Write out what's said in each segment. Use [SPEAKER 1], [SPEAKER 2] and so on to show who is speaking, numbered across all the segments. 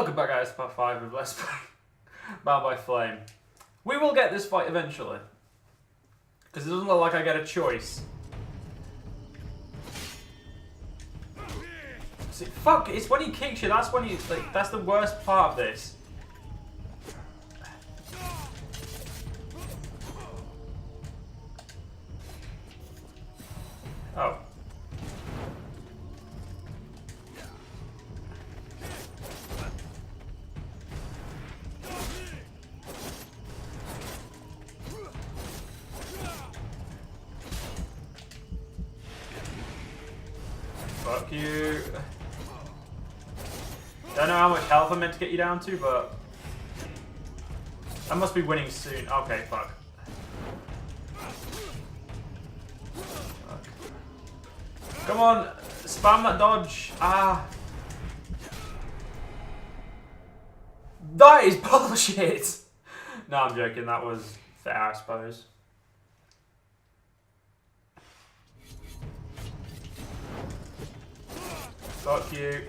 [SPEAKER 1] Welcome back, guys, to part 5 of Let's Play Bound by Flame. We will get this fight eventually. Because it doesn't look like I get a choice. See, fuck, it's when he kicks you, that's when he's like, that's the worst part of this. Oh. Fuck you. Don't know how much health I'm meant to get you down to, but I must be winning soon. Okay, fuck. Come on, spam that dodge. Ah. That is bullshit. No, I'm joking. That was fair, I suppose. Fuck you.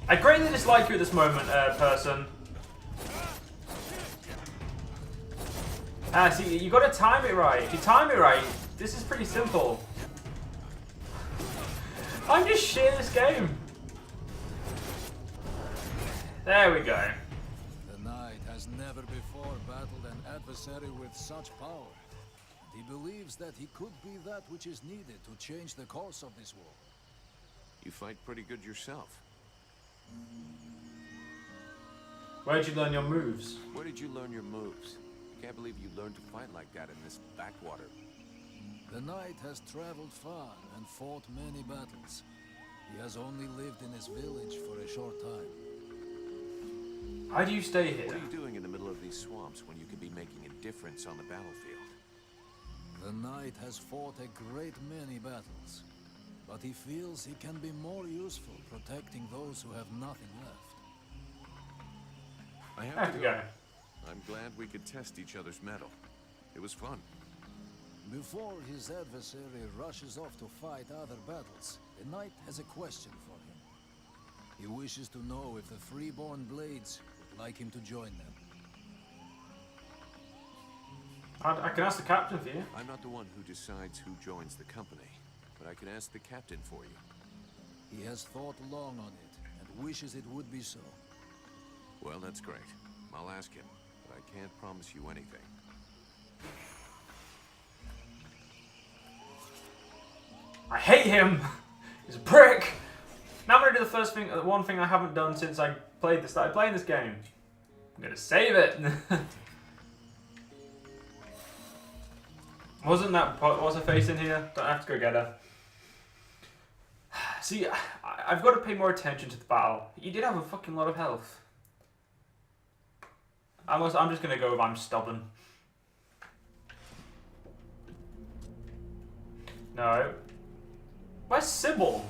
[SPEAKER 1] I greatly dislike you at this moment, person. Ah, see, you gotta time it right. If you time it right, this is pretty simple. I'm just shit at this game. There we go.
[SPEAKER 2] The knight has never before battled an adversary with such power. He believes that he could be that which is needed to change the course of this war.
[SPEAKER 3] You fight pretty good yourself.
[SPEAKER 1] Where'd you learn your moves?
[SPEAKER 3] Where did you learn your moves? Can't believe you learned to fight like that in this backwater.
[SPEAKER 2] The knight has traveled far and fought many battles. He has only lived in his village for a short time.
[SPEAKER 1] How do you stay here?
[SPEAKER 3] What are you doing in the middle of these swamps when you could be making a difference on the battlefield?
[SPEAKER 2] The knight has fought a great many battles, but he feels he can be more useful protecting those who have nothing left.
[SPEAKER 3] I have to go. I'm glad we could test each other's mettle. It was fun.
[SPEAKER 2] Before his adversary rushes off to fight other battles, the knight has a question for him. He wishes to know if the freeborn blades would like him to join them.
[SPEAKER 1] I can ask the captain for you.
[SPEAKER 3] I'm not the one who decides who joins the company, but I can ask the captain for you.
[SPEAKER 2] He has thought long on it and wishes it would be so.
[SPEAKER 3] Well, that's great. I'll ask him, but I can't promise you anything.
[SPEAKER 1] I hate him. He's a prick. Now I'm gonna do the first thing, one thing I haven't done since I started playing this game. I'm gonna save it. Wasn't that what's her face in here? Don't have to go get her. See, I've got to pay more attention to the battle. He did have a fucking lot of health. I'm just gonna go with I'm stubborn. No. Where's Sybil?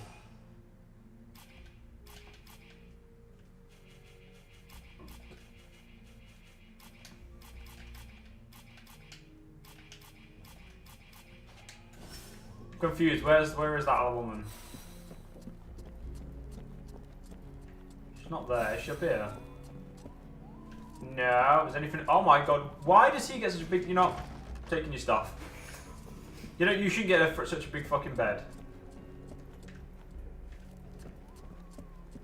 [SPEAKER 1] I'm confused. Where is that other woman? She's not there. Is she up here? No. Is anything? Oh my god! Why does he get such a big? You're not taking your stuff. You know you shouldn't get such a big fucking bed.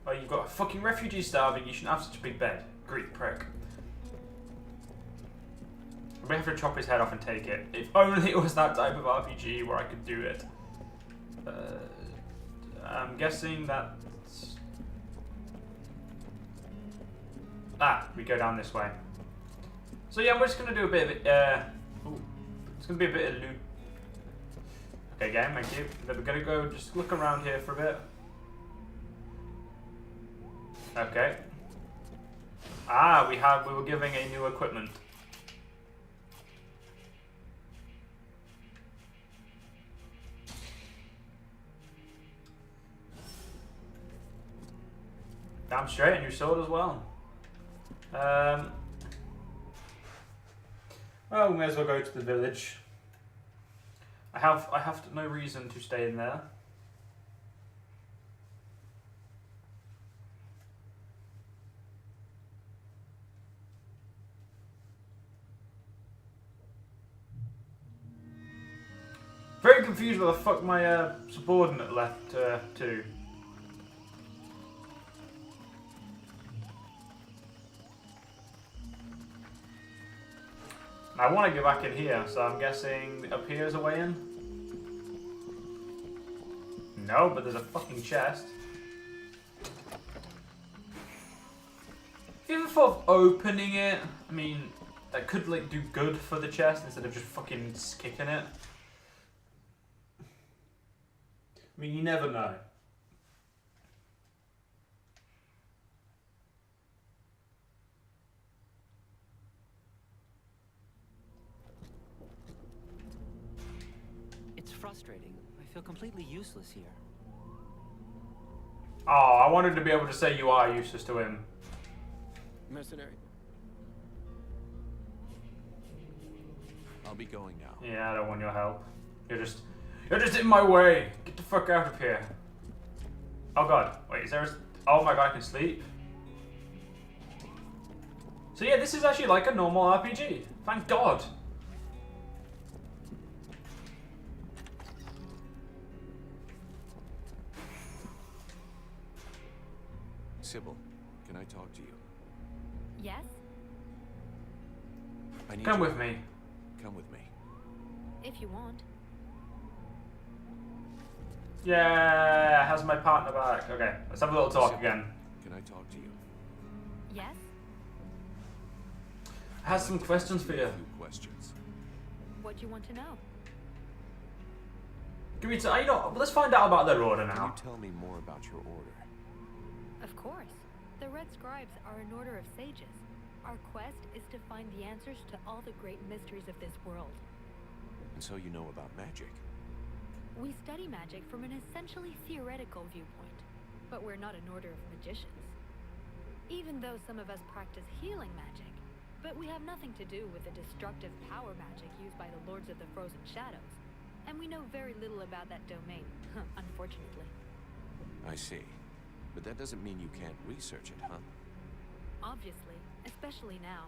[SPEAKER 1] Oh, you've got a fucking refugee starving. You shouldn't have such a big bed. Greek prick. I'm gonna have to chop his head off and take it. If only it was that type of RPG where I could do it. I'm guessing that. Ah, we go down this way. So yeah, we're just gonna do a bit of it. It's gonna be a bit of loot. Okay, game, thank you. Then we're gonna go just look around here for a bit. Okay. Ah, we were giving a new equipment. Damn straight, a new sword as well. Well, we may as well go to the village. I have no reason to stay in there. Very confused where the fuck my subordinate left to. I want to go back in here, so I'm guessing up here is a way in. No, but there's a fucking chest. Have you ever thought of opening it? I mean, that could like do good for the chest instead of just fucking kicking it. I mean, you never know.
[SPEAKER 4] It's frustrating. I feel completely useless here.
[SPEAKER 1] Oh, I wanted to be able to say you are useless to him.
[SPEAKER 3] Mercenary. I'll be going now.
[SPEAKER 1] Yeah, I don't want your help. You're just in my way. Get the fuck out of here. Oh god, wait, is there a... Oh my god, I can sleep. So yeah, this is actually like a normal RPG. Thank god.
[SPEAKER 3] Sybil, can I talk to you?
[SPEAKER 5] Yes?
[SPEAKER 3] I need
[SPEAKER 1] Come
[SPEAKER 3] you.
[SPEAKER 1] with me.
[SPEAKER 3] Come with me.
[SPEAKER 5] If you want.
[SPEAKER 1] Yeah, how's my partner back? Okay, let's have a little talk again.
[SPEAKER 3] Can I talk to you?
[SPEAKER 5] Yes?
[SPEAKER 1] I have some questions for you.
[SPEAKER 3] A few questions.
[SPEAKER 5] What do you want to know?
[SPEAKER 1] Give me you know, let's find out about their order
[SPEAKER 3] Can you
[SPEAKER 1] now.
[SPEAKER 3] tell me more about your order?
[SPEAKER 5] Of course. The Red Scribes are an order of sages. Our quest is to find the answers to all the great mysteries of this world.
[SPEAKER 3] And so you know about magic.
[SPEAKER 5] We study magic from an essentially theoretical viewpoint, but we're not an order of magicians. Even though some of us practice healing magic, but we have nothing to do with the destructive power magic used by the Lords of the Frozen Shadows, and we know very little about that domain, unfortunately.
[SPEAKER 3] I see. But that doesn't mean you can't research it, huh?
[SPEAKER 5] Obviously, especially now.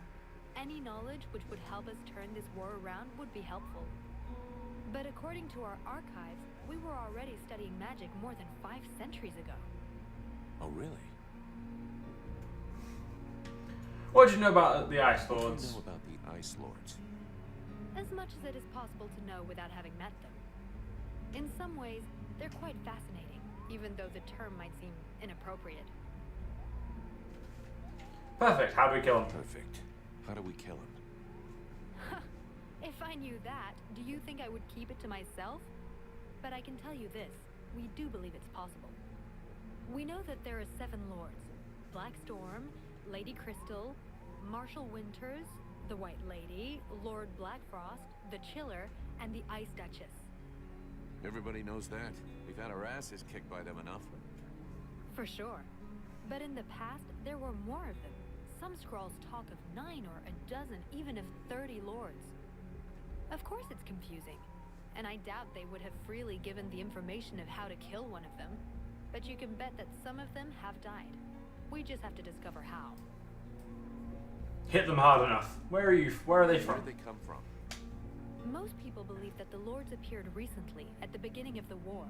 [SPEAKER 5] Any knowledge which would help us turn this war around would be helpful. But according to our archives, we were already studying magic more than 5 centuries ago.
[SPEAKER 3] Oh, really?
[SPEAKER 1] What do you know about the Ice
[SPEAKER 3] What do
[SPEAKER 1] Lords?
[SPEAKER 3] you know about the Ice Lords?
[SPEAKER 5] As much as it is possible to know without having met them. In some ways, they're quite fascinating, even though the term might seem inappropriate.
[SPEAKER 1] Perfect, how do we kill him?
[SPEAKER 3] Perfect. How do we kill him?
[SPEAKER 5] If I knew that, do you think I would keep it to myself? But I can tell you this, we do believe it's possible. We know that there are 7 lords. Black Storm, Lady Crystal, Marshal Winters, the White Lady, Lord Blackfrost, the Chiller, and the Ice Duchess.
[SPEAKER 3] Everybody knows that. We've had our asses kicked by them enough.
[SPEAKER 5] For sure. But in the past, there were more of them. Some scrolls talk of 9 or a dozen, even of 30 lords. Of course it's confusing, and I doubt they would have freely given the information of how to kill one of them. But you can bet that some of them have died. We just have to discover how.
[SPEAKER 1] Hit them hard enough. Where are they
[SPEAKER 3] Where
[SPEAKER 1] from?
[SPEAKER 3] did they come from?
[SPEAKER 5] Most people believe that the lords appeared recently, at the beginning of the war.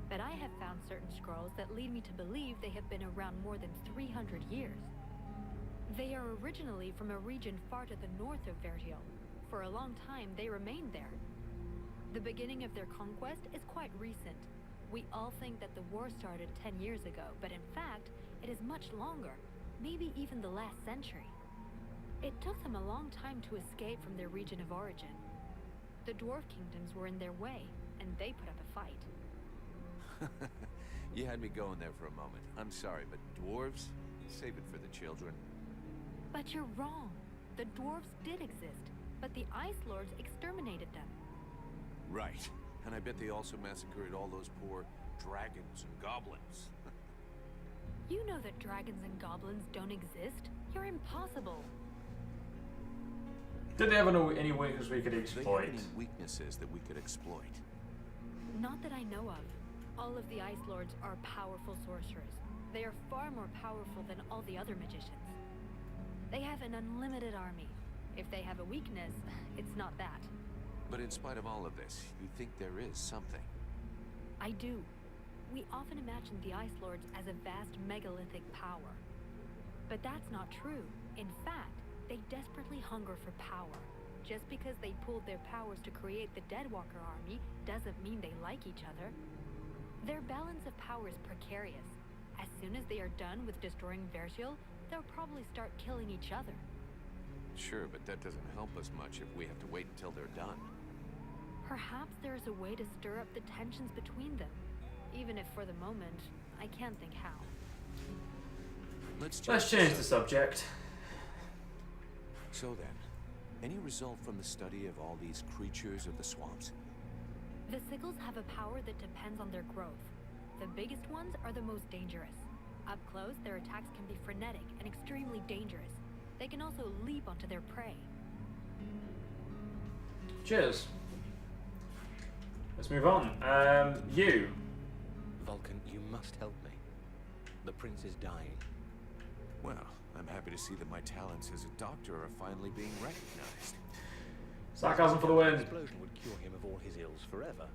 [SPEAKER 5] But I have found certain scrolls that lead me to believe they have been around more than 300 years. They are originally from a region far to the north of Vertiel. For a long time, they remained there. The beginning of their conquest is quite recent. We all think that the war started 10 years ago, but in fact, it is much longer, maybe even the last century. It took them a long time to escape from their region of origin. The dwarf kingdoms were in their way, and they put up a fight.
[SPEAKER 3] You had me going there for a moment. I'm sorry, but dwarves? Save it for the children.
[SPEAKER 5] But you're wrong. The dwarves did exist, but the Ice Lords exterminated them.
[SPEAKER 3] Right. And I bet they also massacred all those poor dragons and goblins.
[SPEAKER 5] You know that dragons and goblins don't exist. You're impossible.
[SPEAKER 1] Did they have any weaknesses we could
[SPEAKER 3] Do they
[SPEAKER 1] exploit?
[SPEAKER 3] have any weaknesses that we could exploit?
[SPEAKER 5] Not that I know of. All of the Ice Lords are powerful sorcerers. They are far more powerful than all the other magicians. They have an unlimited army. If they have a weakness, it's not that.
[SPEAKER 3] But in spite of all of this, you think there is something.
[SPEAKER 5] I do. We often imagine the Ice Lords as a vast megalithic power. But that's not true. In fact, they desperately hunger for power. Just because they pooled their powers to create the Deadwalker army doesn't mean they like each other. Their balance of power is precarious. As soon as they are done with destroying Vergil, they'll probably start killing each other.
[SPEAKER 3] Sure, but that doesn't help us much if we have to wait until they're done.
[SPEAKER 5] Perhaps there is a way to stir up the tensions between them. Even if for the moment, I can't think how.
[SPEAKER 1] Let's change the subject.
[SPEAKER 3] So then, any result from the study of all these creatures of the swamps?
[SPEAKER 5] The sickles have a power that depends on their growth. The biggest ones are the most dangerous. Up close, their attacks can be frenetic and extremely dangerous. They can also leap onto their prey.
[SPEAKER 1] Cheers. Let's move on. You.
[SPEAKER 6] Vulcan, you must help me. The prince is dying.
[SPEAKER 3] Well, I'm happy to see that my talents as a doctor are finally being recognized.
[SPEAKER 1] Sarcasm for the win.
[SPEAKER 6] An explosion would cure him of all his ills forever.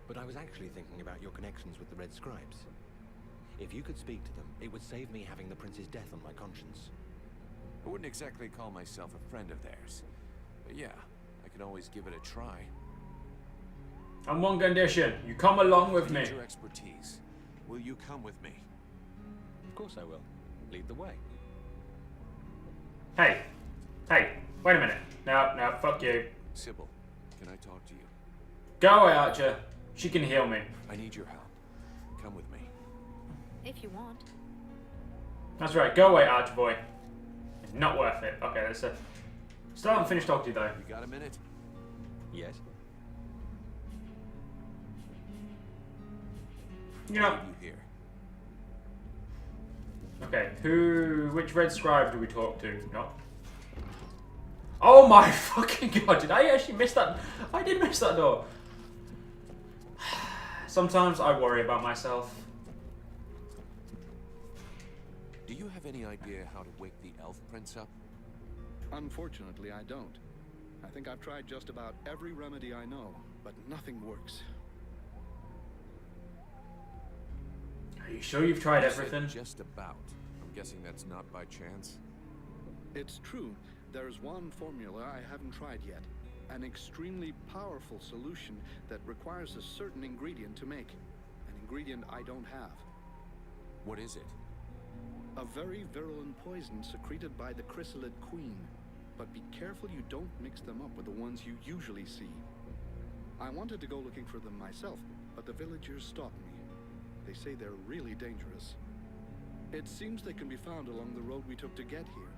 [SPEAKER 6] But I was actually thinking about your connections with the Red Scribes. If you could speak to them, it would save me having the prince's death on my conscience.
[SPEAKER 3] I wouldn't exactly call myself a friend of theirs. But yeah, I could always give it a try.
[SPEAKER 1] On one condition, you come along with me.
[SPEAKER 3] Your expertise. Will you come with me?
[SPEAKER 6] Of course I will. Lead the way.
[SPEAKER 1] Hey, wait a minute. No, fuck you.
[SPEAKER 3] Sybil, can I talk to you?
[SPEAKER 1] Go away, Archer. She can heal me.
[SPEAKER 3] I need your help. Come with me.
[SPEAKER 5] If you want.
[SPEAKER 1] That's right, go away, Archer boy. It's not worth it. Okay, let's still haven't finished talking to you though.
[SPEAKER 3] You got a minute?
[SPEAKER 6] Yes?
[SPEAKER 1] You know.
[SPEAKER 3] Why are you here?
[SPEAKER 1] Okay, which Red Scribe do we talk to? No. Oh my fucking god, did I actually miss that? I did miss that door. Sometimes I worry about myself.
[SPEAKER 3] Do you have any idea how to wake the elf prince up?
[SPEAKER 7] Unfortunately, I don't. I think I've tried just about every remedy I know, but nothing works.
[SPEAKER 1] Are you sure you've tried
[SPEAKER 3] You said
[SPEAKER 1] everything?
[SPEAKER 3] just about. I'm guessing that's not by chance.
[SPEAKER 7] It's true. There's one formula I haven't tried yet. An extremely powerful solution that requires a certain ingredient to make. An ingredient I don't have.
[SPEAKER 3] What is it?
[SPEAKER 7] A very virulent poison secreted by the chrysalid queen. But be careful you don't mix them up with the ones you usually see. I wanted to go looking for them myself, but the villagers stopped me. They say they're really dangerous. It seems they can be found along the road we took to get here.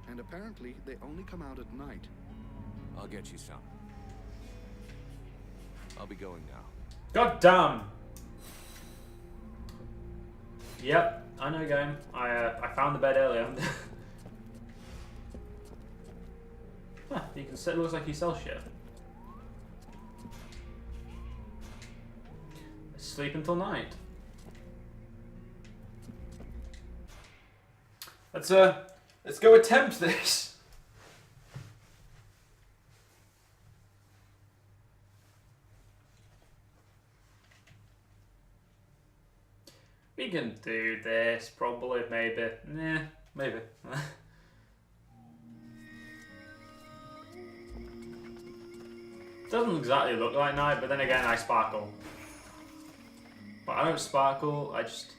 [SPEAKER 7] And apparently, they only come out at night.
[SPEAKER 3] I'll get you some. I'll be going now.
[SPEAKER 1] God damn! Yep, I know game. I found the bed earlier. Huh, you can set, looks like he sells shit. Sleep until night. Let's go attempt this. We can do this, probably, maybe. Nah, maybe. Doesn't exactly look like night, but then again, I sparkle. But I don't sparkle, I just...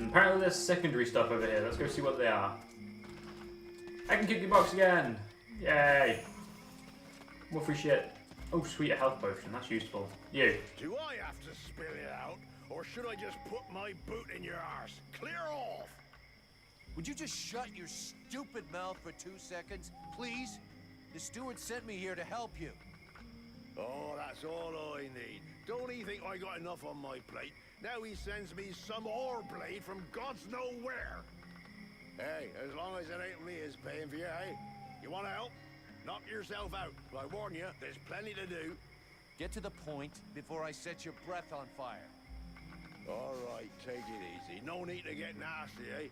[SPEAKER 1] Apparently there's secondary stuff over here. Let's go see what they are. I can kick your box again! Yay! More free shit. Oh, sweet, a health potion. That's useful. You.
[SPEAKER 8] Do I have to spill it out, or should I just put my boot in your arse? Clear off!
[SPEAKER 9] Would you just shut your stupid mouth for 2 seconds, please? The steward sent me here to help you.
[SPEAKER 8] Oh, that's all I need. Don't he think I got enough on my plate? Now he sends me some ore blade from God's nowhere. Hey, as long as it ain't me is paying for you, hey? You want to help? Knock yourself out. I warn you, there's plenty to do.
[SPEAKER 9] Get to the point before I set your breath on fire.
[SPEAKER 8] All right, take it easy. No need to get nasty, eh?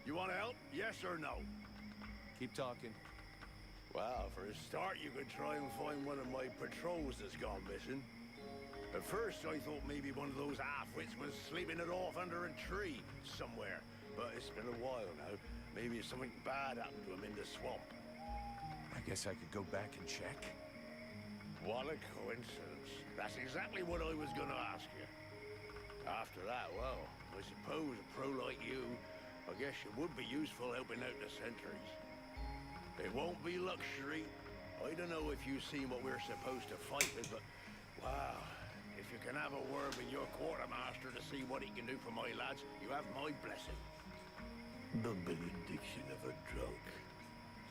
[SPEAKER 8] You want to help? Yes or no?
[SPEAKER 3] Keep talking.
[SPEAKER 8] Well, for a start, you could try and find one of my patrols that's gone missing. At first, I thought maybe one of those half-wits was sleeping it off under a tree somewhere. But it's been a while now. Maybe something bad happened to him in the swamp.
[SPEAKER 3] I guess I could go back and check.
[SPEAKER 8] What a coincidence. That's exactly what I was going to ask you. After that, well, I suppose a pro like you, I guess you would be useful helping out the sentries. It won't be luxury. I don't know if you've seen what we're supposed to fight with, but, wow, if you can have a word with your quartermaster to see what he can do for my lads, you have my blessing.
[SPEAKER 10] The benediction of a drunk.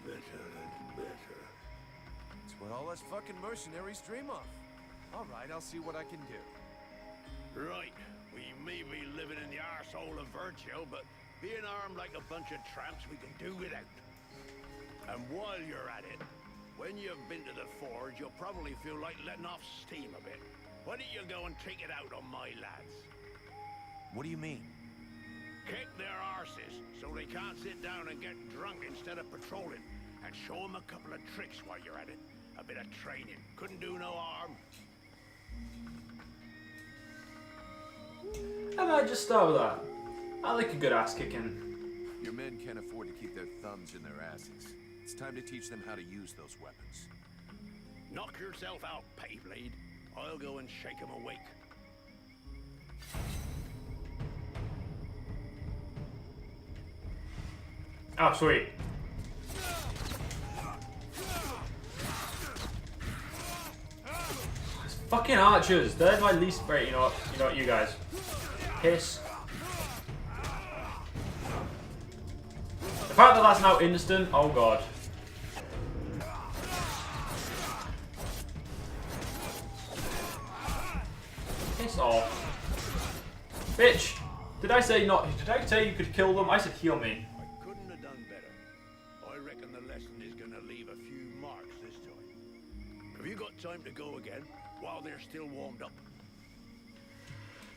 [SPEAKER 10] Better and better.
[SPEAKER 3] It's what all us fucking mercenaries dream of. All right, I'll see what I can do.
[SPEAKER 8] Right. We may be living in the arsehole of Virgil, but being armed like a bunch of tramps, we can do without. And while you're at it, when you've been to the forge, you'll probably feel like letting off steam a bit. Why don't you go and take it out on my lads?
[SPEAKER 3] What do you mean?
[SPEAKER 8] Kick their arses so they can't sit down and get drunk instead of patrolling. And show them a couple of tricks while you're at it. A bit of training. Couldn't do no harm.
[SPEAKER 1] I might just start with that. I like a good ass kicking.
[SPEAKER 3] Your men can't afford to keep their thumbs in their asses. It's time to teach them how to use those weapons.
[SPEAKER 8] Knock yourself out, Payblade. I'll go and shake him awake.
[SPEAKER 1] Oh, sweet. These fucking archers. They're my least favorite. You know what, you guys. Piss. The fact that that's now instant. Oh god. Piss off. Bitch. Did I say you could kill them? I said heal me.
[SPEAKER 8] I couldn't have done better. I reckon the lesson is gonna leave a few marks this time. Have you got time to go again while they're still warmed up?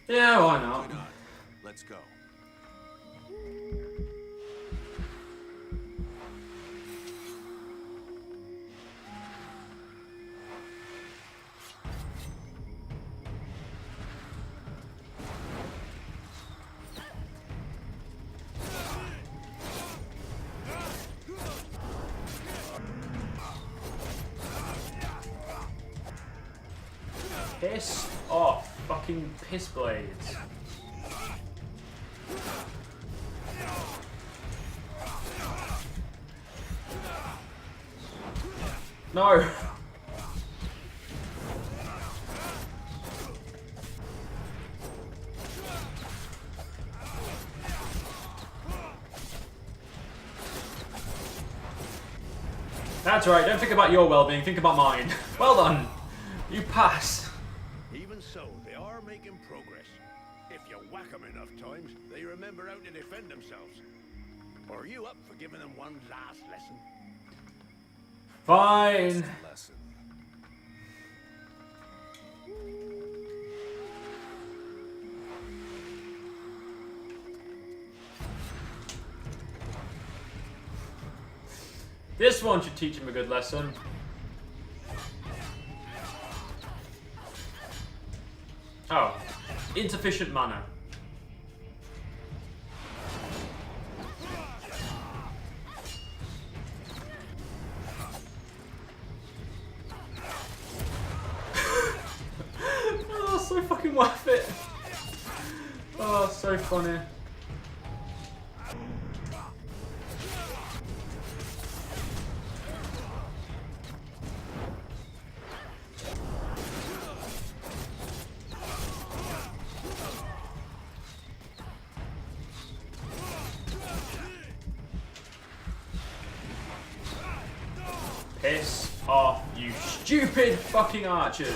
[SPEAKER 1] Yeah, why not?
[SPEAKER 3] Why not? Let's go.
[SPEAKER 1] Piss off, fucking piss blades. No. That's right, don't think about your well-being, think about mine. Well done. You pass.
[SPEAKER 8] Even so, they are making progress. If you whack them enough times, they remember how to defend themselves. Are you up for giving them one last lesson?
[SPEAKER 1] Fine.
[SPEAKER 3] Lesson.
[SPEAKER 1] This one should teach him a good lesson. Oh, insufficient mana. Oh, so fucking worth it. Oh, so funny. Piss off, you stupid fucking archers!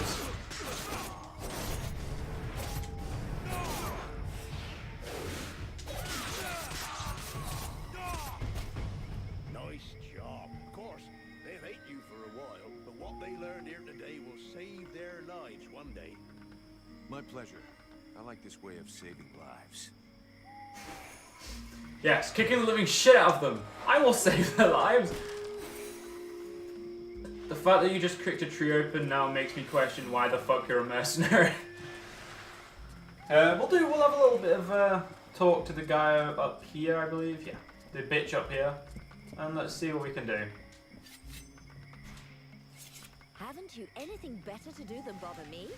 [SPEAKER 8] Nice job. Of course, they've hate you for a while, but what they learned here today will save their lives one day.
[SPEAKER 3] My pleasure. I like this way of saving lives.
[SPEAKER 1] Yes, kicking the living shit out of them. I will save their lives. The fact that you just kicked a tree open now makes me question why the fuck you're a mercenary. We'll have a little bit of talk to the guy up here, I believe. Yeah, the bitch up here. And let's see what we can do.
[SPEAKER 11] Haven't you anything better to do than bother me?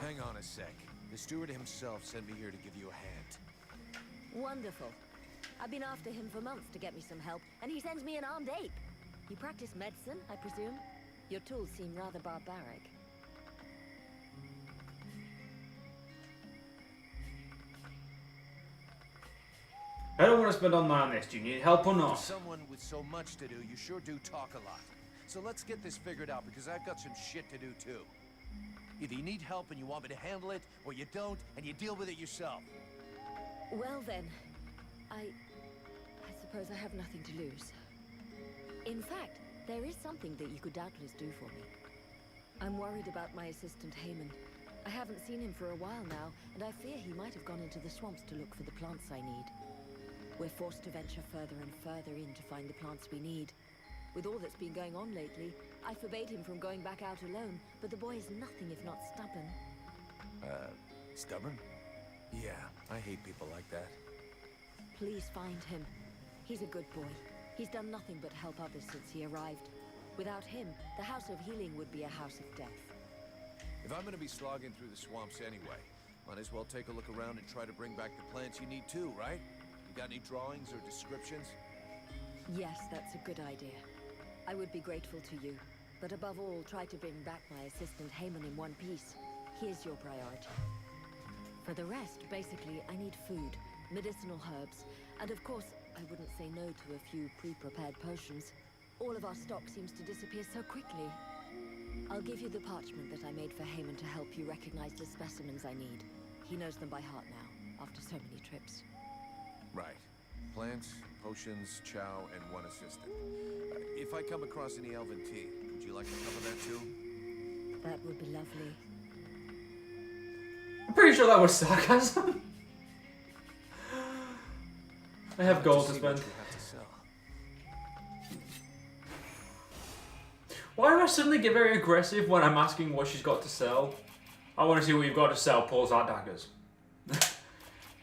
[SPEAKER 3] Hang on a sec. The steward himself sent me here to give you a hand.
[SPEAKER 11] Wonderful. I've been after him for months to get me some help, and he sends me an armed ape. You practice medicine, I presume? Your tools seem rather barbaric.
[SPEAKER 1] I don't want to spend all night on this. Do you need help or not?
[SPEAKER 3] For someone with so much to do, you sure do talk a lot. So let's get this figured out, because I've got some shit to do too. Either you need help and you want me to handle it, or you don't and you deal with it yourself.
[SPEAKER 11] Well then, I suppose I have nothing to lose. In fact, there is something that you could doubtless do for me. I'm worried about my assistant Haman. I haven't seen him for a while now, and I fear he might have gone into the swamps to look for the plants I need. We're forced to venture further and further in to find the plants we need. With all that's been going on lately, I forbade him from going back out alone, but the boy is nothing if not stubborn.
[SPEAKER 3] Stubborn? Yeah, I hate people like that.
[SPEAKER 11] Please find him. He's a good boy. He's done nothing but help others since he arrived. Without him, the House of Healing would be a house of death.
[SPEAKER 3] If I'm gonna be slogging through the swamps anyway, might as well take a look around and try to bring back the plants you need too, right? You got any drawings or descriptions?
[SPEAKER 11] Yes, that's a good idea. I would be grateful to you, but above all, try to bring back my assistant Haman in one piece. He is your priority. For the rest, basically, I need food, medicinal herbs, and of course, I wouldn't say no to a few pre-prepared potions. All of our stock seems to disappear so quickly. I'll give you the parchment that I made for Haman to help you recognize the specimens I need. He knows them by heart now, after so many trips.
[SPEAKER 3] Right. Plants, potions, chow, and one assistant. If I come across any elven tea, would you like to cover that too?
[SPEAKER 11] That would be lovely.
[SPEAKER 1] I'm pretty sure that was sarcasm. I have gold to spend. Why do I suddenly get very aggressive when I'm asking what she's got to sell? I want to see what you've got to sell. Pulls out daggers.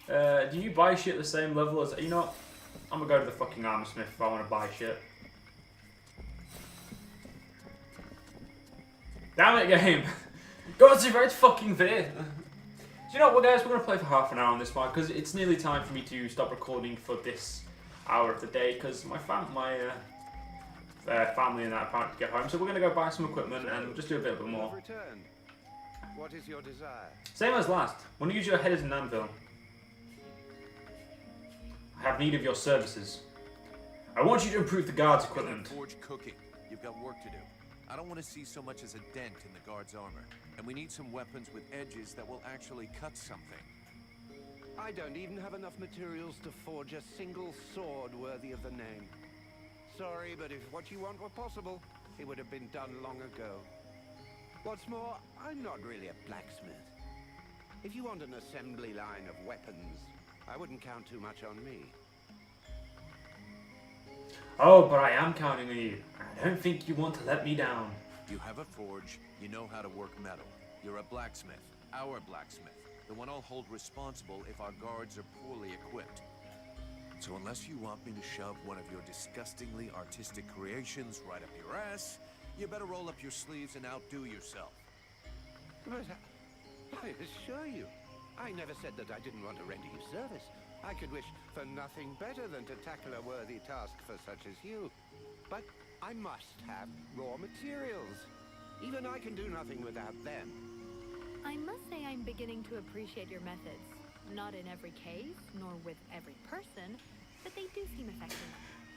[SPEAKER 1] Do you buy shit the same level as... You know what? I'm going to go to the fucking armor smith if I want to buy shit. Damn it, game! God, it's right fucking there. Do you know what, guys? We're going to play for half an hour on this one because it's nearly time for me to stop recording for this hour of the day because my family and that about to get home. So we're going to go buy some equipment and just do a bit more.
[SPEAKER 12] Returned. What is your desire?
[SPEAKER 1] Same as last. Want to use your head as an anvil. I have need of your services. I want you to improve the guard's equipment.
[SPEAKER 3] Forge cooking. You've got work to do. I don't want to see so much as a dent in the guard's armor. And we need some weapons with edges that will actually cut something.
[SPEAKER 12] I don't even have enough materials to forge a single sword worthy of the name. Sorry, but if what you want were possible, it would have been done long ago. What's more, I'm not really a blacksmith. If you want an assembly line of weapons, I wouldn't count too much on me.
[SPEAKER 1] Oh, but I am counting on you. I don't think you want to let me down.
[SPEAKER 3] You have a forge, you know how to work metal. You're a blacksmith, our blacksmith, the one I'll hold responsible if our guards are poorly equipped. So unless you want me to shove one of your disgustingly artistic creations right up your ass, you better roll up your sleeves and outdo yourself.
[SPEAKER 12] But I assure you, I never said that I didn't want to render you service. I could wish for nothing better than to tackle a worthy task for such as you. But I must have raw materials. Even I can do nothing without them.
[SPEAKER 5] I must say I'm beginning to appreciate your methods. Not in every case, nor with every person, but they do seem effective.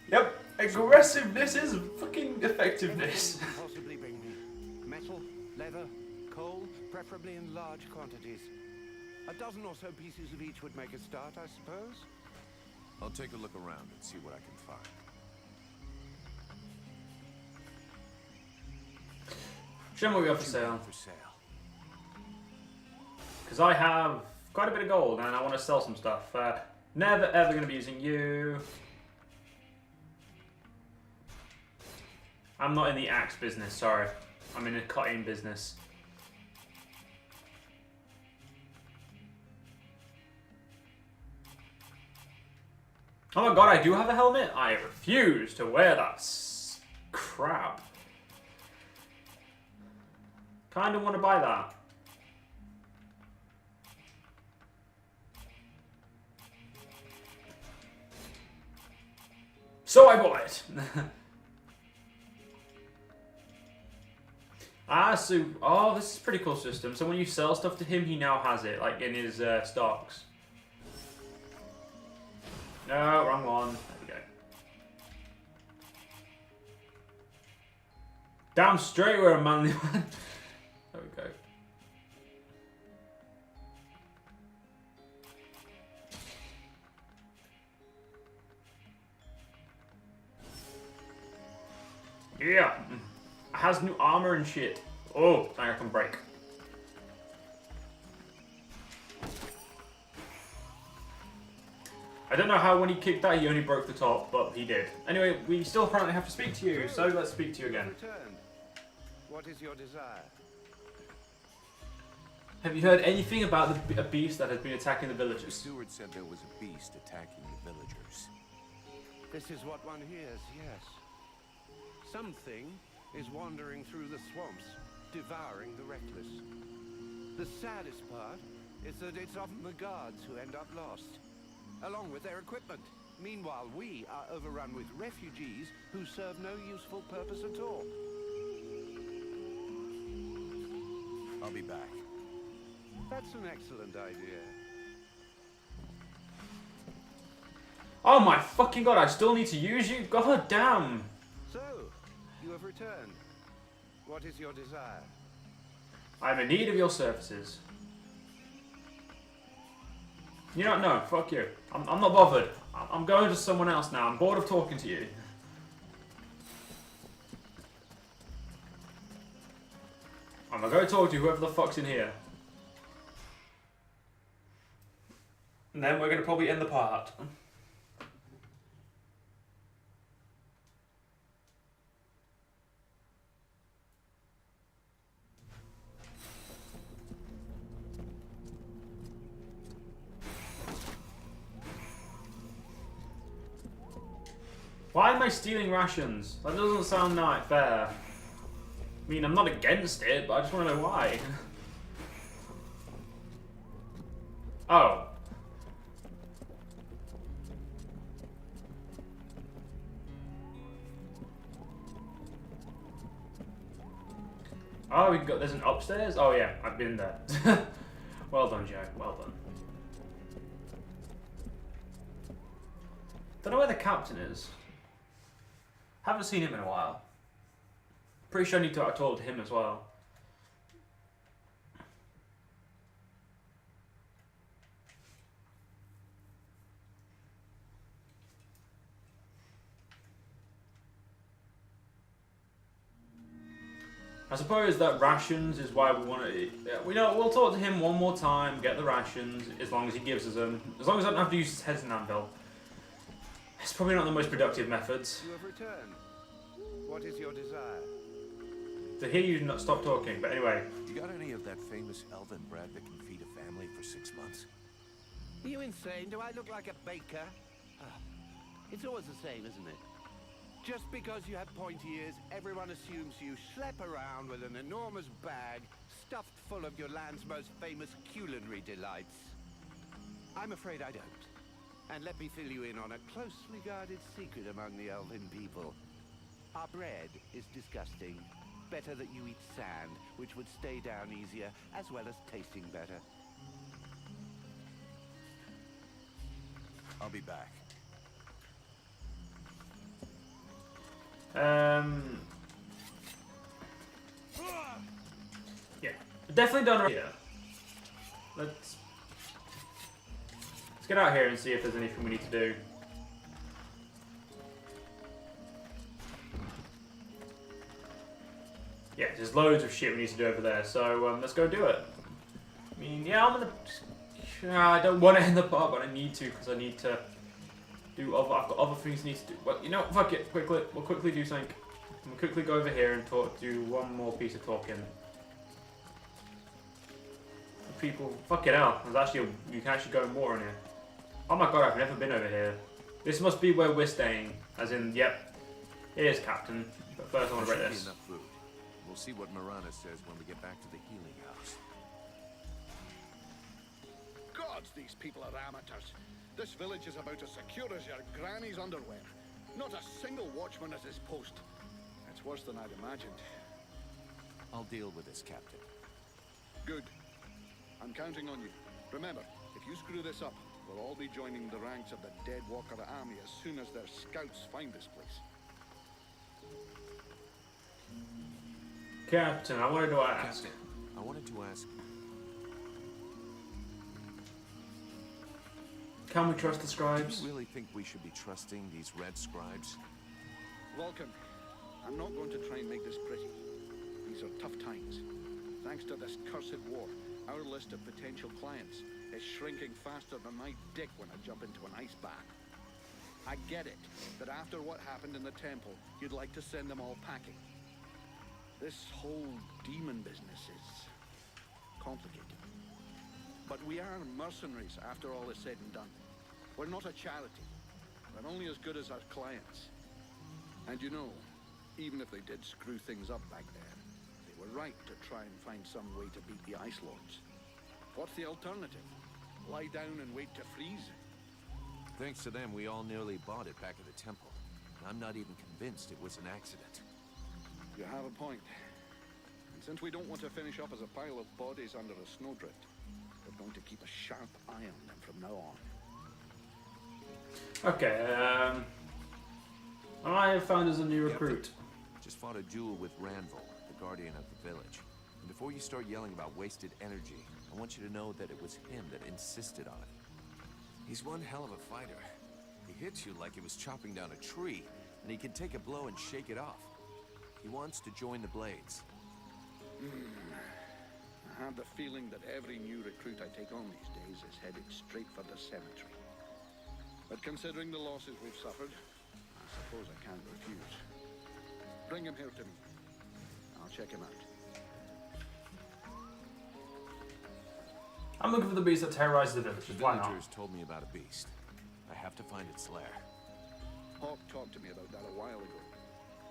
[SPEAKER 1] Yep, aggressiveness is fucking effectiveness.
[SPEAKER 12] Possibly bring me metal, leather, coal, preferably in large quantities. A dozen or so pieces of each would make a start, I suppose.
[SPEAKER 3] I'll take a look around and see what I can find.
[SPEAKER 1] Show me what we have for sale. Because I have quite a bit of gold and I want to sell some stuff. Never ever going to be using you. I'm not in the axe business, sorry. I'm in a cutting business. Oh my god, I do have a helmet? I refuse to wear that crap. Kinda want to buy that. So I bought it! Oh, this is a pretty cool system. So when you sell stuff to him, he now has it, like in his stocks. No, wrong one. There we go. Damn straight we're a manly one. There we go. Yeah. It has new armor and shit. Oh, I can break. I don't know how when he kicked that he only broke the top, but he did. Anyway, we still apparently have to speak to you, so let's speak to you again.
[SPEAKER 12] What is your desire?
[SPEAKER 1] Have you heard anything about a beast that has been attacking the villagers?
[SPEAKER 3] The steward said there was a beast attacking the villagers.
[SPEAKER 12] This is what one hears, yes. Something is wandering through the swamps, devouring the reckless. The saddest part is that it's often the guards who end up lost, along with their equipment. Meanwhile, we are overrun with refugees who serve no useful purpose at all.
[SPEAKER 3] I'll be back.
[SPEAKER 12] That's an excellent idea.
[SPEAKER 1] Oh my fucking god, I still need to use you? God damn!
[SPEAKER 12] So, you have returned. What is your desire?
[SPEAKER 1] I'm in need of your services. You don't know, fuck you. I'm not bothered. I'm going to someone else now. I'm bored of talking to you. I'm gonna go talk to whoever the fuck's in here. And then we're gonna probably end the part. Why am I stealing rations? That doesn't sound like fair. I mean, I'm not against it, but I just want to know why. Oh. Oh, there's an upstairs? Oh yeah, I've been there. Well done, Joe. Well done. Don't know where the captain is. Haven't seen him in a while. Pretty sure I need to talk to him as well. I suppose that rations is why we want to. We'll talk to him one more time, get the rations, as long as he gives us them. As long as I don't have to use his head as an anvil. It's probably not the most productive methods.
[SPEAKER 12] You have returned. What is your desire?
[SPEAKER 1] To hear you not stop talking, but anyway.
[SPEAKER 3] You got any of that famous elven bread that can feed a family for 6 months?
[SPEAKER 12] Are you insane? Do I look like a baker? It's always the same, isn't it? Just because you have pointy ears, everyone assumes you schlep around with an enormous bag stuffed full of your land's most famous culinary delights. I'm afraid I don't. And let me fill you in on a closely guarded secret among the elven people. Our bread is disgusting. Better that you eat sand, which would stay down easier, as well as tasting better.
[SPEAKER 3] I'll be back.
[SPEAKER 1] Yeah, definitely done right here. Let's get out here and see if there's anything we need to do. Yeah, there's loads of shit we need to do over there, so let's go do it. I mean, yeah, I'm gonna I don't want to end the part, but I need to because I need to do other. I've got other things I need to do. Well, you know, fuck it. We'll quickly do something. We'll quickly go over here and do one more piece of talking. People, fucking hell. There's actually you can actually go more in here. Oh my god, I've never been over here. This must be where we're staying. As in, yep. Here's Captain. But first I want to break this.
[SPEAKER 3] Enough food. We'll see what Marana says when we get back to the healing house.
[SPEAKER 7] Gods, these people are amateurs. This village is about as secure as your granny's underwear. Not a single watchman at his post. It's worse than I'd imagined.
[SPEAKER 3] I'll deal with this, Captain.
[SPEAKER 7] Good. I'm counting on you. Remember, if you screw this up, we'll all be joining the ranks of the Dead Walker army as soon as their scouts find this place.
[SPEAKER 1] Captain, I wanted to ask.
[SPEAKER 3] Captain, I wanted to ask.
[SPEAKER 1] Can we trust the scribes?
[SPEAKER 3] Do you really think we should be trusting these red scribes?
[SPEAKER 7] Vulcan, I'm not going to try and make this pretty. These are tough times. Thanks to this cursed war, our list of potential clients is shrinking faster than my dick when I jump into an ice bath. I get it, that after what happened in the temple, you'd like to send them all packing. This whole demon business is complicated. But we are mercenaries after all is said and done. We're not a charity. We're only as good as our clients. And you know, even if they did screw things up back there, they were right to try and find some way to beat the Ice Lords. What's the alternative? Lie down and wait to freeze?
[SPEAKER 3] Thanks to them, we all nearly bought it back at the temple. I'm not even convinced it was an accident.
[SPEAKER 7] You have a point. And since we don't want to finish up as a pile of bodies under a snowdrift, we're going to keep a sharp eye on them from now on.
[SPEAKER 1] Okay, I have found as a new recruit.
[SPEAKER 3] Just fought a duel with Ranvil, the guardian of the village. And before you start yelling about wasted energy, I want you to know that it was him that insisted on it. He's one hell of a fighter. He hits you like he was chopping down a tree, and he can take a blow and shake it off. He wants to join the Blades.
[SPEAKER 7] I have the feeling that every new recruit I take on these days is headed straight for the cemetery. But considering the losses we've suffered, I suppose I can't refuse. Bring him here to me. I'll check him out.
[SPEAKER 1] I'm looking for the beast that terrorizes the village.
[SPEAKER 3] The
[SPEAKER 1] Why not?
[SPEAKER 3] villagers told me about a beast. I have to find its lair.
[SPEAKER 7] Hawk talked to me about that a while ago.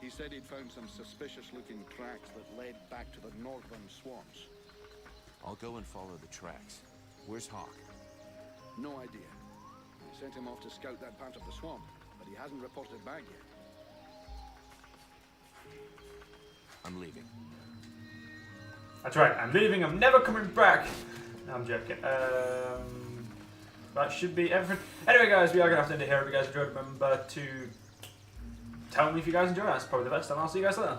[SPEAKER 7] He said he'd found some suspicious-looking tracks that led back to the northern swamps.
[SPEAKER 3] I'll go and follow the tracks. Where's Hawk?
[SPEAKER 7] No idea. I sent him off to scout that part of the swamp, but he hasn't reported back yet.
[SPEAKER 3] I'm leaving.
[SPEAKER 1] That's right, I'm leaving, I'm never coming back. No, I'm joking. That should be everything. Anyway, guys, we are going to have to end it here. If you guys enjoyed, remember to tell me if you guys enjoyed. That's probably the best, and I'll see you guys later.